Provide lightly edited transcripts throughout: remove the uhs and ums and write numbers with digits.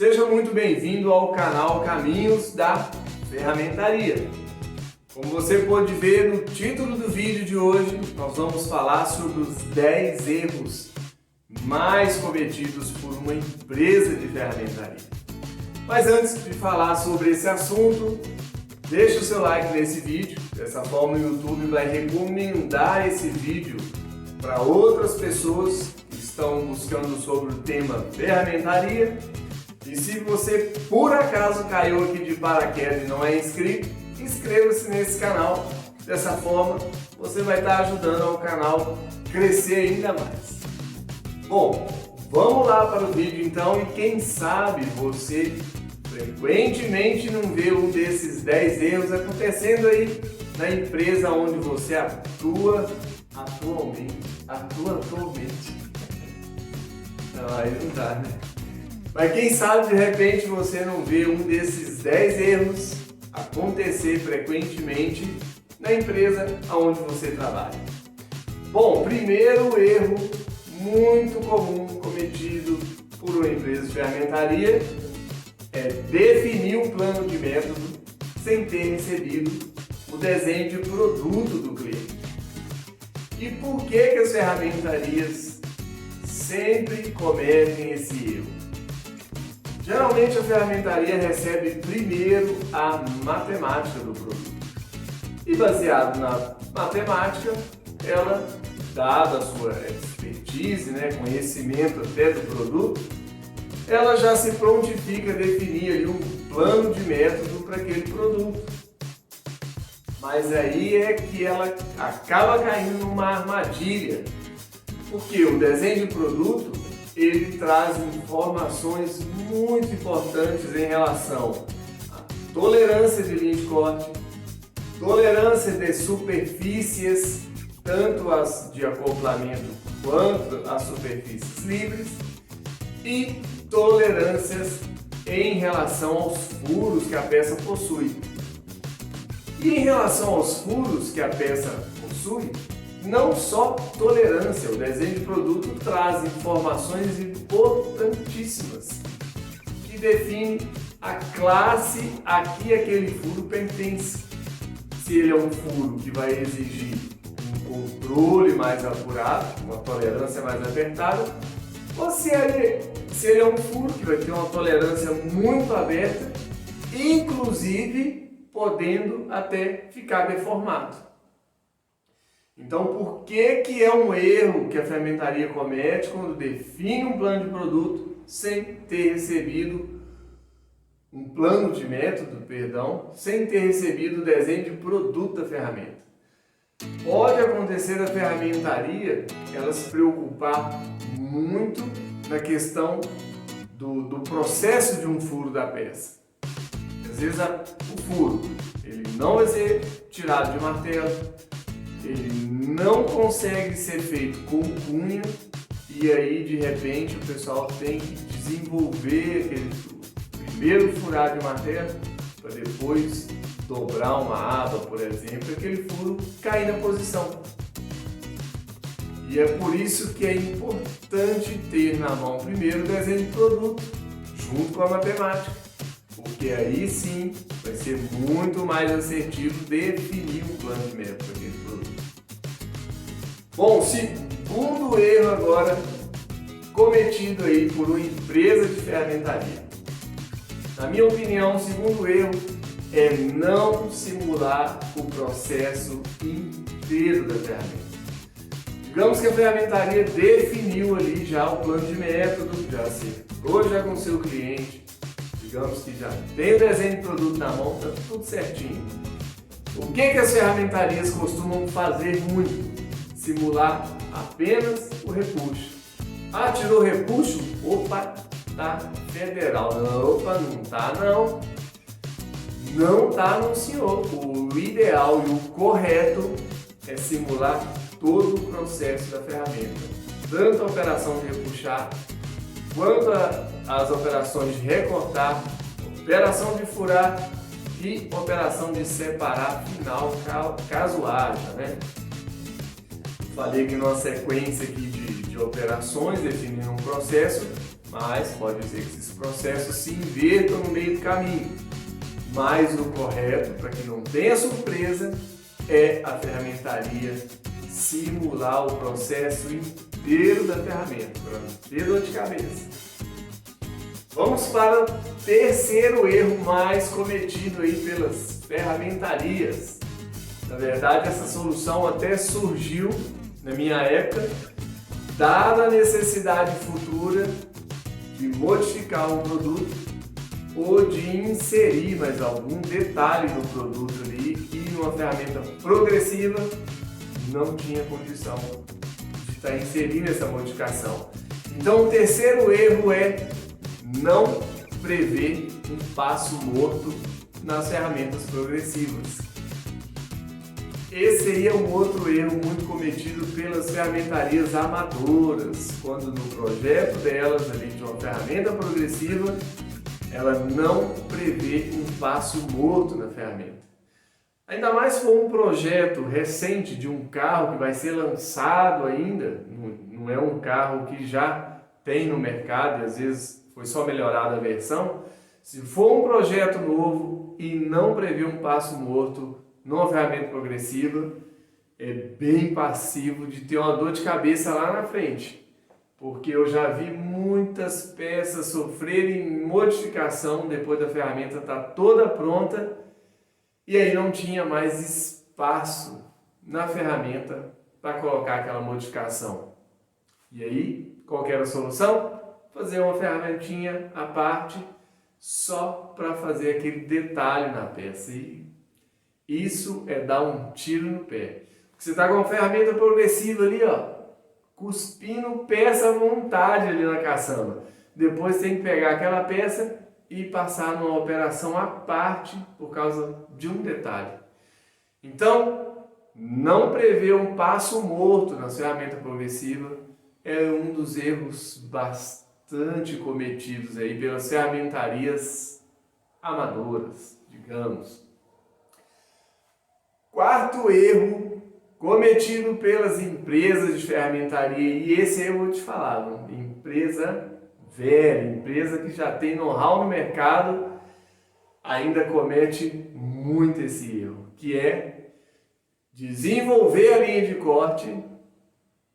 Seja muito bem-vindo ao canal Caminhos da Ferramentaria. Como você pode ver no título do vídeo de hoje, nós vamos falar sobre os 10 erros mais cometidos por uma empresa de ferramentaria. Mas antes de falar sobre esse assunto, deixa o seu like nesse vídeo, dessa forma o YouTube vai recomendar esse vídeo para outras pessoas que estão buscando sobre o tema ferramentaria. E se você por acaso caiu aqui de paraquedas e não é inscrito, inscreva-se nesse canal. Dessa forma você vai estar ajudando ao canal crescer ainda mais. Bom, vamos lá para o vídeo então, e quem sabe você frequentemente não vê um desses 10 erros acontecendo aí na empresa onde você atua atualmente. Não, aí não dá, né? Mas quem sabe de repente você não vê um desses 10 erros acontecer frequentemente na empresa onde você trabalha. Bom, primeiro erro muito comum cometido por uma empresa de ferramentaria é definir um plano de método sem ter recebido o desenho de produto do cliente. E por que as ferramentarias sempre cometem esse erro? Geralmente a ferramentaria recebe primeiro a matemática do produto. E baseado na matemática, ela, dada a sua expertise, conhecimento até do produto, ela já se prontifica a definir ali um plano de método para aquele produto. Mas aí é que ela acaba caindo numa armadilha, porque o desenho de produto ele traz informações muito importantes em relação à tolerância de linha de corte, tolerância de superfícies, tanto as de acoplamento quanto as superfícies livres, e tolerâncias em relação aos furos que a peça possui. E em relação aos furos que a peça possui, não só tolerância, o desenho de produto traz informações importantíssimas que define a classe a que aquele furo pertence. Se ele é um furo que vai exigir um controle mais apurado, uma tolerância mais apertada, ou se ele é um furo que vai ter uma tolerância muito aberta, inclusive podendo até ficar deformado. Então, por que é um erro que a ferramentaria comete quando define um plano de produto sem ter recebido um plano de método, sem ter recebido o desenho de produto da ferramenta? Pode acontecer da ferramentaria ela se preocupar muito na questão do processo de um furo da peça. Às vezes o furo ele não vai ser tirado de martelo, ele não consegue ser feito com cunha, e aí de repente o pessoal tem que desenvolver aquele furo. Primeiro furar de martelo para depois dobrar uma aba, por exemplo, aquele furo cair na posição. E é por isso que é importante ter na mão primeiro o desenho de produto junto com a matemática, porque aí sim vai ser muito mais assertivo definir um plano de método para aquele produto. Bom, segundo erro agora cometido aí por uma empresa de ferramentaria. Na minha opinião, o segundo erro é não simular o processo inteiro da ferramenta. Digamos que a ferramentaria definiu ali já o plano de método, já acertou já com o seu cliente, digamos que já tem o desenho de produto na mão, está tudo certinho. O que as ferramentarias costumam fazer muito? Simular apenas o repuxo. Ah, tirou o repuxo? Opa, tá federal. Opa, não tá não. Não tá não, senhor. O ideal e o correto é simular todo o processo da ferramenta. Tanto a operação de repuxar, quanto as operações de recortar, operação de furar e operação de separar final, caso haja, Falei que numa sequência aqui de operações definindo um processo, mas pode ser que esses processos se invertam no meio do caminho. Mas o correto, para que não tenha surpresa, é a ferramentaria simular o processo inteiro da ferramenta, para não ter dor de cabeça. Vamos para o terceiro erro mais cometido aí pelas ferramentarias. Na verdade, essa solução até surgiu na minha época, dada a necessidade futura de modificar um produto ou de inserir mais algum detalhe no produto ali e numa ferramenta progressiva não tinha condição de estar inserindo essa modificação. Então, o terceiro erro é não prever um passo morto nas ferramentas progressivas. Esse aí é um outro erro muito cometido pelas ferramentarias amadoras, quando no projeto delas ali de uma ferramenta progressiva, ela não prevê um passo morto na ferramenta. Ainda mais se for um projeto recente de um carro que vai ser lançado ainda, não é um carro que já tem no mercado e às vezes foi só melhorada a versão. Se for um projeto novo e não prevê um passo morto numa ferramenta progressiva, é bem passivo de ter uma dor de cabeça lá na frente. Porque eu já vi muitas peças sofrerem modificação depois da ferramenta estar toda pronta e aí não tinha mais espaço na ferramenta para colocar aquela modificação. E aí, qual que era a solução? Fazer uma ferramentinha à parte só para fazer aquele detalhe na peça. E isso é dar um tiro no pé. Você está com uma ferramenta progressiva ali, ó, cuspindo peça à vontade ali na caçamba. Depois tem que pegar aquela peça e passar numa operação à parte por causa de um detalhe. Então, não prever um passo morto na ferramenta progressiva é um dos erros bastante cometidos aí pelas ferramentarias amadoras, digamos. Quarto erro cometido pelas empresas de ferramentaria, e esse aí eu vou te falar, empresa velha, empresa que já tem know-how no mercado, ainda comete muito esse erro, que é desenvolver a linha de corte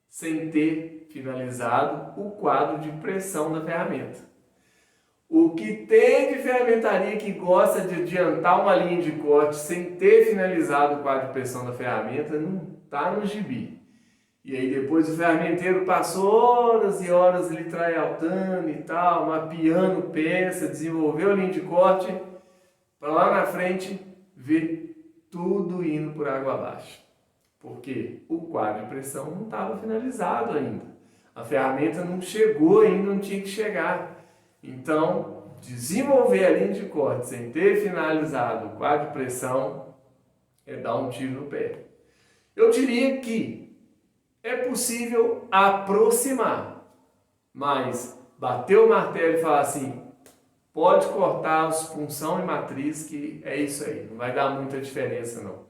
sem ter finalizado o quadro de pressão da ferramenta. O que tem de ferramentaria que gosta de adiantar uma linha de corte sem ter finalizado o quadro de pressão da ferramenta não está no gibi. E aí depois o ferramenteiro passou horas e horas ali trayaltando e tal, mapeando peça, desenvolveu a linha de corte, para lá na frente ver tudo indo por água abaixo. Porque o quadro de pressão não estava finalizado ainda. A ferramenta não chegou ainda, não tinha que chegar. Então, desenvolver a linha de corte sem ter finalizado o quadro de pressão é dar um tiro no pé. Eu diria que é possível aproximar, mas bater o martelo e falar assim, pode cortar os punção e matriz que é isso aí, não vai dar muita diferença não.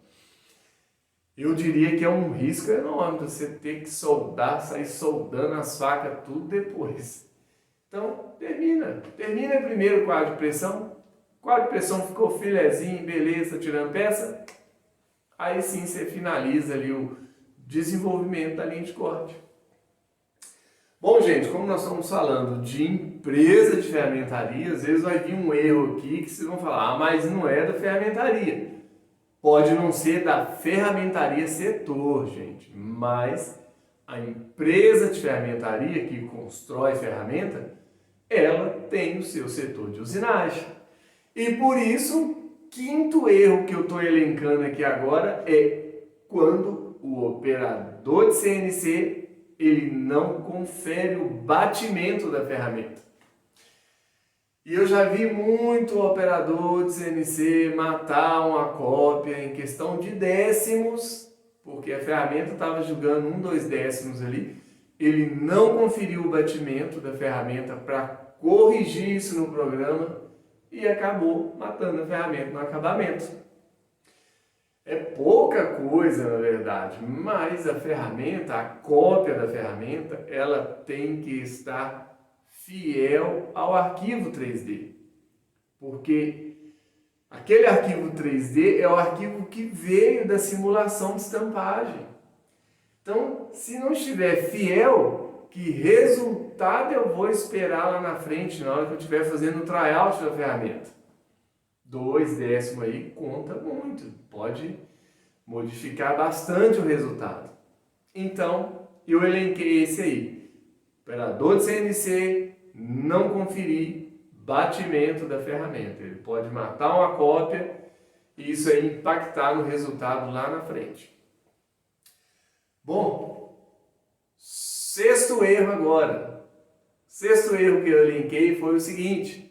Eu diria que é um risco enorme você ter que soldar, sair soldando as facas tudo depois. Então, termina primeiro o quadro de pressão. O quadro de pressão ficou filezinho, beleza, tirando peça. Aí sim você finaliza ali o desenvolvimento da linha de corte. Bom, gente, como nós estamos falando de empresa de ferramentaria, às vezes vai vir um erro aqui que vocês vão falar, mas não é da ferramentaria. Pode não ser da ferramentaria setor, gente, mas a empresa de ferramentaria que constrói ferramenta, ela tem o seu setor de usinagem. E por isso, quinto erro que eu estou elencando aqui agora é quando o operador de CNC ele não confere o batimento da ferramenta. E eu já vi muito operador de CNC matar uma cópia em questão de décimos, porque a ferramenta estava jogando 1, 2 décimos ali, ele não conferiu o batimento da ferramenta para corrigir isso no programa e acabou matando a ferramenta no acabamento. É pouca coisa, na verdade, mas a ferramenta, a cópia da ferramenta, ela tem que estar fiel ao arquivo 3D. Porque aquele arquivo 3D é o arquivo que veio da simulação de estampagem. Então, se não estiver fiel, que resultado eu vou esperar lá na frente, na hora que eu estiver fazendo o tryout da ferramenta? 2 décimos aí conta muito, pode modificar bastante o resultado. Então, eu elenquei esse aí. Operador de CNC, não conferir batimento da ferramenta. Ele pode matar uma cópia e isso aí impactar no resultado lá na frente. Bom, sexto erro agora. Sexto erro que eu elenquei foi o seguinte.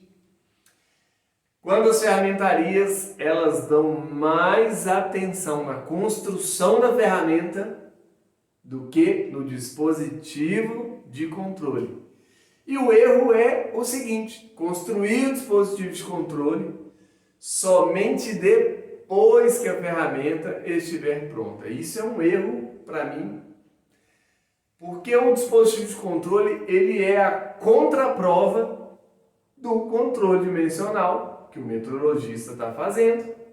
Quando as ferramentarias elas dão mais atenção na construção da ferramenta do que no dispositivo de controle. E o erro é o seguinte, construir o dispositivo de controle somente depois que a ferramenta estiver pronta. Isso é um erro para mim, porque o dispositivo de controle ele é a contraprova do controle dimensional que o metrologista está fazendo.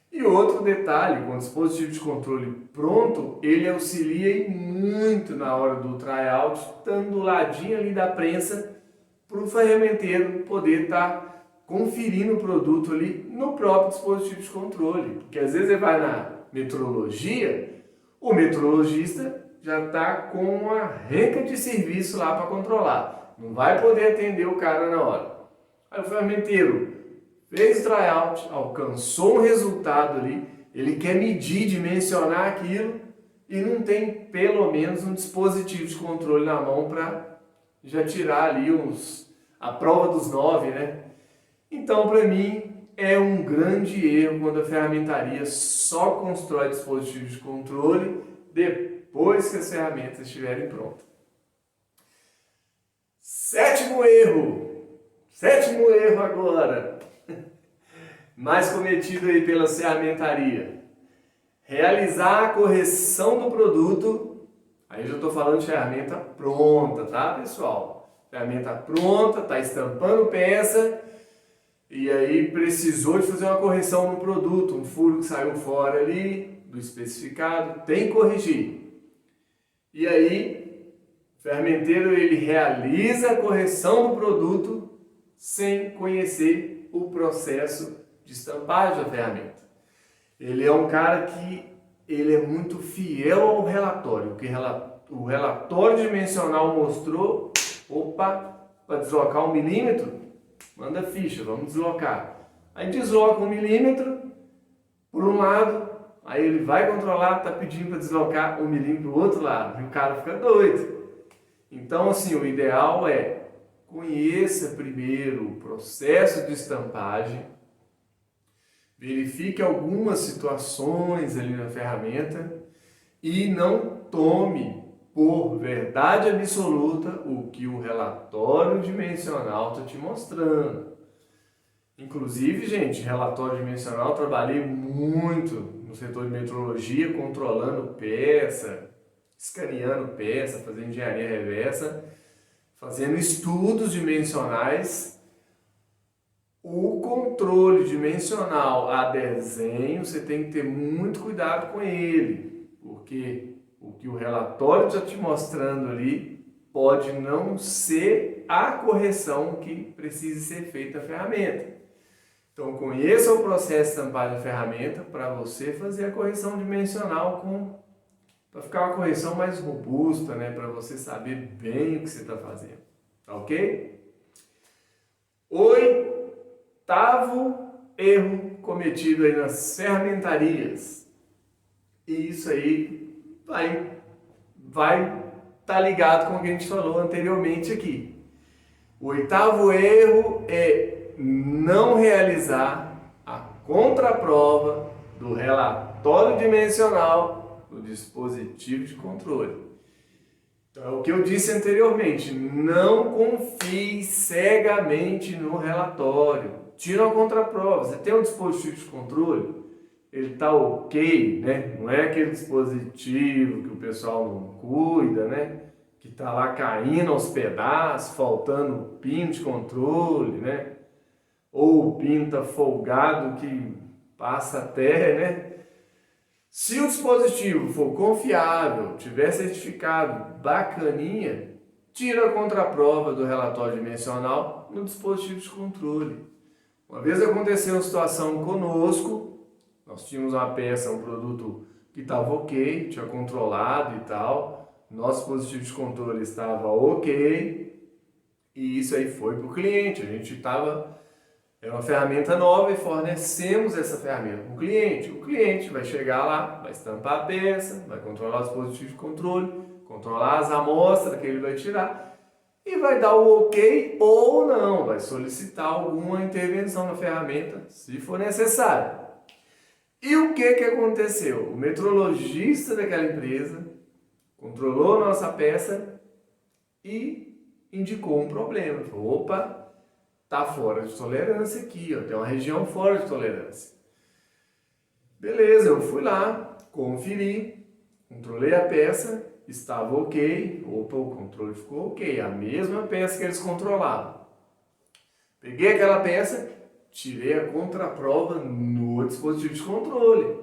E outro detalhe, com o dispositivo de controle pronto, ele auxilia muito na hora do tryout, estando do ladinho ali da prensa, para o ferramenteiro poder estar conferindo o produto ali no próprio dispositivo de controle. Porque às vezes ele vai na metrologia, o metrologista já está com uma renca de serviço lá para controlar. Não vai poder atender o cara na hora. Aí o ferramenteiro fez o tryout, alcançou um resultado ali, ele quer medir, dimensionar aquilo e não tem pelo menos um dispositivo de controle na mão para já tirar ali a prova dos 9, né? Então, para mim, é um grande erro quando a ferramentaria só constrói dispositivos de controle depois que as ferramentas estiverem prontas. Sétimo erro agora, mais cometido aí pela ferramentaria. Realizar a correção do produto, aí eu já estou falando de ferramenta pronta, tá pessoal? Ferramenta pronta, está estampando peça, e aí precisou de fazer uma correção no produto, um furo que saiu fora ali do especificado, tem que corrigir. E aí, o ferramenteiro ele realiza a correção do produto sem conhecer o processo de estampagem da ferramenta. Ele é um cara que ele é muito fiel ao relatório, que o relatório dimensional mostrou, opa, para deslocar 1 milímetro, manda ficha, vamos deslocar. Aí desloca 1 milímetro por um lado, aí ele vai controlar, está pedindo para deslocar 1 milímetro para o outro lado, e o cara fica doido. Então, assim, o ideal é conheça primeiro o processo de estampagem, verifique algumas situações ali na ferramenta e não tome por verdade absoluta o que o relatório dimensional está te mostrando. Inclusive, gente, relatório dimensional, trabalhei muito no setor de metrologia, controlando peça, escaneando peça, fazendo engenharia reversa, fazendo estudos dimensionais. O controle dimensional a desenho, você tem que ter muito cuidado com ele, porque o que o relatório está te mostrando ali pode não ser a correção que precisa ser feita na ferramenta. Então, conheça o processo de estampagem da ferramenta para você fazer a correção dimensional para ficar uma correção mais robusta, né? Para você saber bem o que você está fazendo. Tá ok? Oitavo erro cometido aí nas ferramentarias. E isso aí vai estar ligado com o que a gente falou anteriormente aqui. O oitavo erro é não realizar a contraprova do relatório dimensional do dispositivo de controle. Então, é o que eu disse anteriormente, não confie cegamente no relatório. Tira uma contraprova. Você tem um dispositivo de controle, ele está ok, né? Não é aquele dispositivo que o pessoal não cuida, né? Que que está lá caindo aos pedaços, faltando pino de controle, né? Ou o pino está folgado que passa até, né? Se o dispositivo for confiável, tiver certificado bacaninha, tira a contraprova do relatório dimensional no dispositivo de controle. Uma vez aconteceu uma situação conosco, nós tínhamos uma peça, um produto que estava ok, tinha controlado e tal, nosso dispositivo de controle estava ok, e isso aí foi para o cliente, a gente estava... É uma ferramenta nova e fornecemos essa ferramenta para o cliente. O cliente vai chegar lá, vai estampar a peça, vai controlar o dispositivo de controle, controlar as amostras que ele vai tirar e vai dar o ok ou não, vai solicitar alguma intervenção na ferramenta, se for necessário. E o que aconteceu? O metrologista daquela empresa controlou a nossa peça e indicou um problema. Falou, opa, está fora de tolerância aqui, ó, tem uma região fora de tolerância. Beleza, eu fui lá, conferi, controlei a peça, estava ok, opa, o controle ficou ok, a mesma peça que eles controlavam. Peguei aquela peça, tirei a contraprova no dispositivo de controle.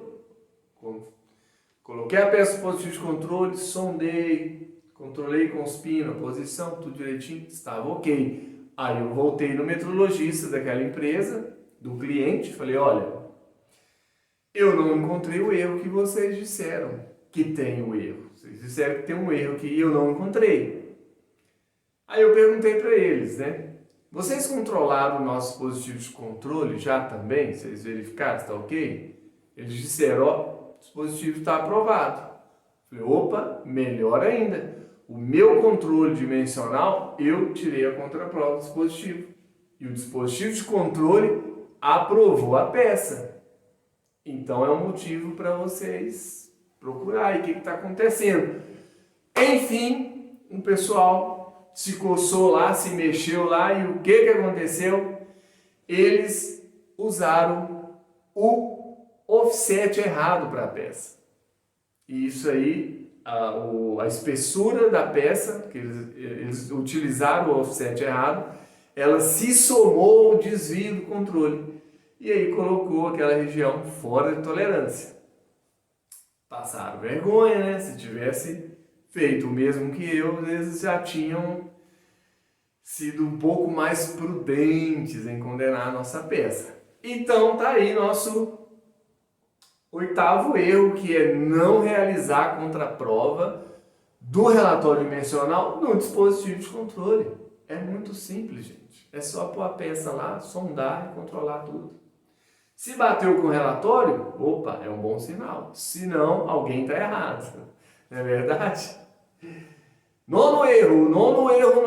Coloquei a peça no dispositivo de controle, sondei, controlei com os pinos, a posição, tudo direitinho, estava ok. Aí eu voltei no metrologista daquela empresa, do cliente, falei, olha, eu não encontrei o erro que vocês disseram que tem o erro. Vocês disseram que tem um erro que eu não encontrei. Aí eu perguntei para eles, né? Vocês controlaram o nosso dispositivo de controle já também? Vocês verificaram se está ok? Eles disseram, ó, o dispositivo está aprovado. Falei, opa, melhor ainda. O meu controle dimensional, eu tirei a contraprova do dispositivo. E o dispositivo de controle aprovou a peça. Então é um motivo para vocês procurarem o que está acontecendo. Enfim, o pessoal se coçou lá, se mexeu lá e o que aconteceu? Eles usaram o offset errado para a peça. E isso aí... A espessura da peça, que eles utilizaram o offset errado, ela se somou ao desvio do controle. E aí colocou aquela região fora de tolerância. Passaram vergonha, né? Se tivesse feito o mesmo que eu, eles já tinham sido um pouco mais prudentes em condenar a nossa peça. Então tá aí nosso... Oitavo erro, que é não realizar a contraprova do relatório dimensional no dispositivo de controle. É muito simples, gente. É só pôr a peça lá, sondar e controlar tudo. Se bateu com o relatório, opa, é um bom sinal. Se não, alguém está errado. Não é verdade? Nono erro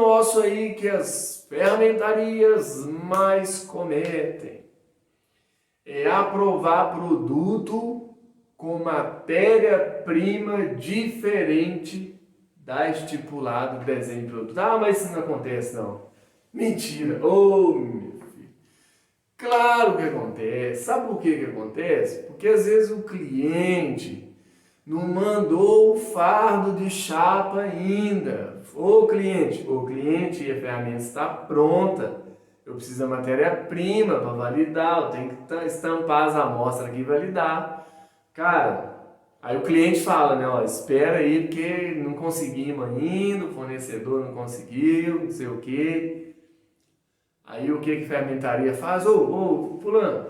nosso aí que as ferramentarias mais cometem. É aprovar produto com matéria-prima diferente da estipulado desenho de produto. Ah, mas isso não acontece não. Mentira. Ô, meu filho. Claro que acontece. Sabe por que acontece? Porque às vezes o cliente não mandou o fardo de chapa ainda. Ô cliente, a ferramenta está pronta. Eu preciso da matéria-prima para validar, eu tenho que estampar as amostras aqui e validar. Cara, aí o cliente fala, né, ó, espera aí porque não conseguimos ainda, o fornecedor não conseguiu, não sei o quê. Aí o que a ferramentaria faz? Ô, fulano,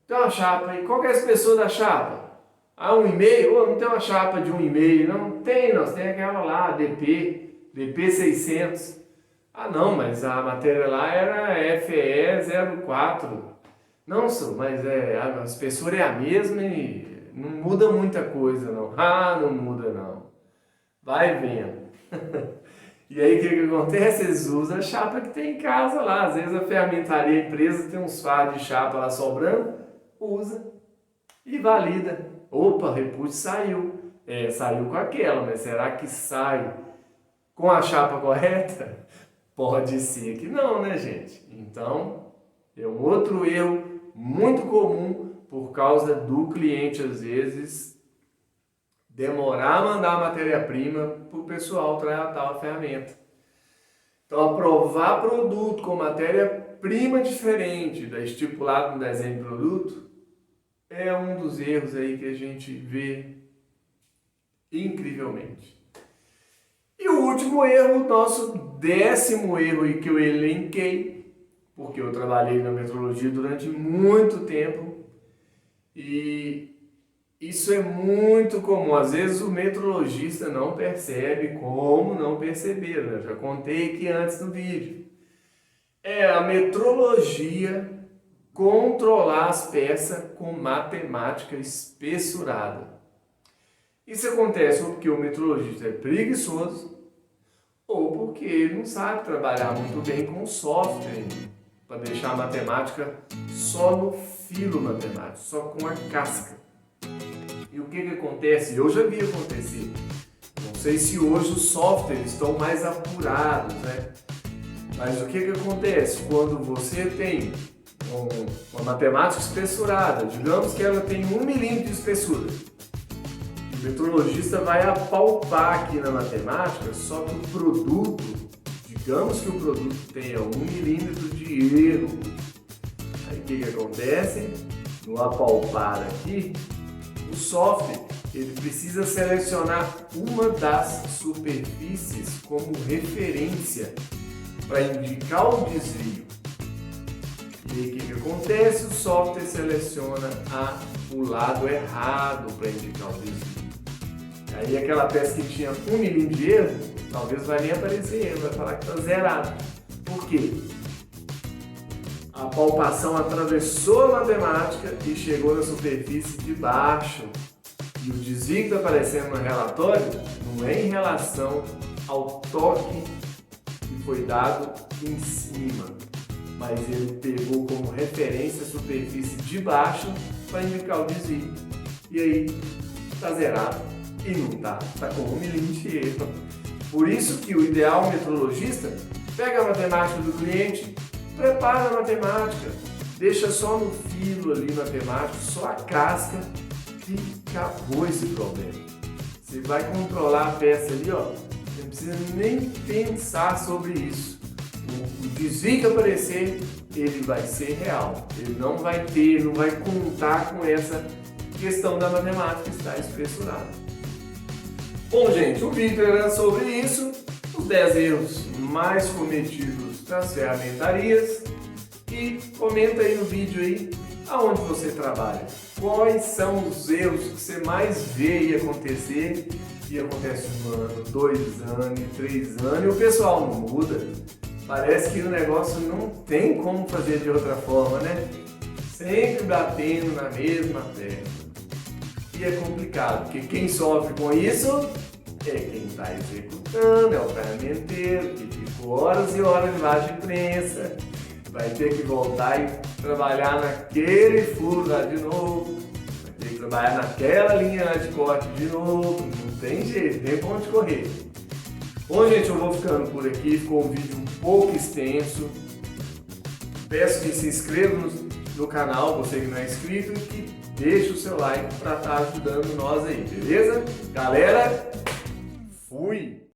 tem uma chapa aí, qual que é a espessura da chapa? Ah, 1,5? Ô, não tem uma chapa de 1,5? Não, tem, nós tem aquela lá, DP 600. Ah não, mas a matéria lá era FE04. Não, senhor, mas a espessura é a mesma e não muda muita coisa não. Ah, não muda não. Vai vendo. E aí o que acontece? Eles usam a chapa que tem em casa lá. Às vezes a ferramentaria, a empresa tem uns fardos de chapa lá sobrando, usa e valida. Opa, repute saiu. Saiu com aquela, mas será que sai com a chapa correta? Pode ser que não, né, gente? Então, é um outro erro muito comum por causa do cliente, às vezes, demorar a mandar a matéria-prima para o pessoal tratar a ferramenta. Então, aprovar produto com matéria-prima diferente da estipulada no desenho de produto é um dos erros aí que a gente vê incrivelmente. E o último erro, nosso 10º erro aí que eu elenquei, porque eu trabalhei na metrologia durante muito tempo e isso é muito comum. Às vezes o metrologista não percebe como não perceber, né? Já contei aqui antes no vídeo. É a metrologia controlar as peças com matemática espessurada. Isso acontece ou porque o metrologista é preguiçoso ou porque ele não sabe trabalhar muito bem com software para deixar a matemática só no filo matemático, só com a casca. E o que acontece? Eu já vi acontecer. Não sei se hoje os softwares estão mais apurados, né? Mas o que acontece? Quando você tem uma matemática espessurada, digamos que ela tem 1 milímetro de espessura, o metrologista vai apalpar aqui na matemática, só que o produto, digamos que o produto tenha 1 milímetro de erro. Aí o que acontece? No apalpar aqui, o software ele precisa selecionar uma das superfícies como referência para indicar o desvio. E aí o que acontece? O software seleciona o lado errado para indicar o desvio. Aí aquela peça que tinha 1 milímetro de erro, talvez vai nem aparecer erro, vai falar que está zerado. Por quê? A palpação atravessou a matemática e chegou na superfície de baixo. E o desvio que está aparecendo no relatório não é em relação ao toque que foi dado em cima, mas ele pegou como referência a superfície de baixo para indicar o desvio. E aí está zerado e não está com 1 milímetro de erro. Por isso que o ideal metrologista pega a matemática do cliente, prepara a matemática, deixa só no filo ali matemático, só a casca e acabou esse problema. Você vai controlar a peça ali, ó, você não precisa nem pensar sobre isso. O desvio que aparecer, ele vai ser real. Ele não vai contar com essa questão da matemática estar espessurada. Bom, gente, o vídeo era sobre isso, os 10 erros mais cometidos nas ferramentarias. E comenta aí no vídeo aí aonde você trabalha. Quais são os erros que você mais vê acontecer? E acontece 1 ano, 2 anos, 3 anos e o pessoal não muda. Parece que o negócio não tem como fazer de outra forma, né? Sempre batendo na mesma tecla. E é complicado, porque quem sofre com isso é quem está executando, é o ferramenteiro que ficou horas e horas debaixo de prensa. Vai ter que voltar e trabalhar naquele furo lá de novo, vai ter que trabalhar naquela linha lá de corte de novo, não tem jeito, tem pra onde correr. Bom, gente, eu vou ficando por aqui, ficou um vídeo um pouco extenso. Peço que se inscreva no canal, você que não é inscrito, e que deixe o seu like para estar ajudando nós aí, beleza? Galera, fui!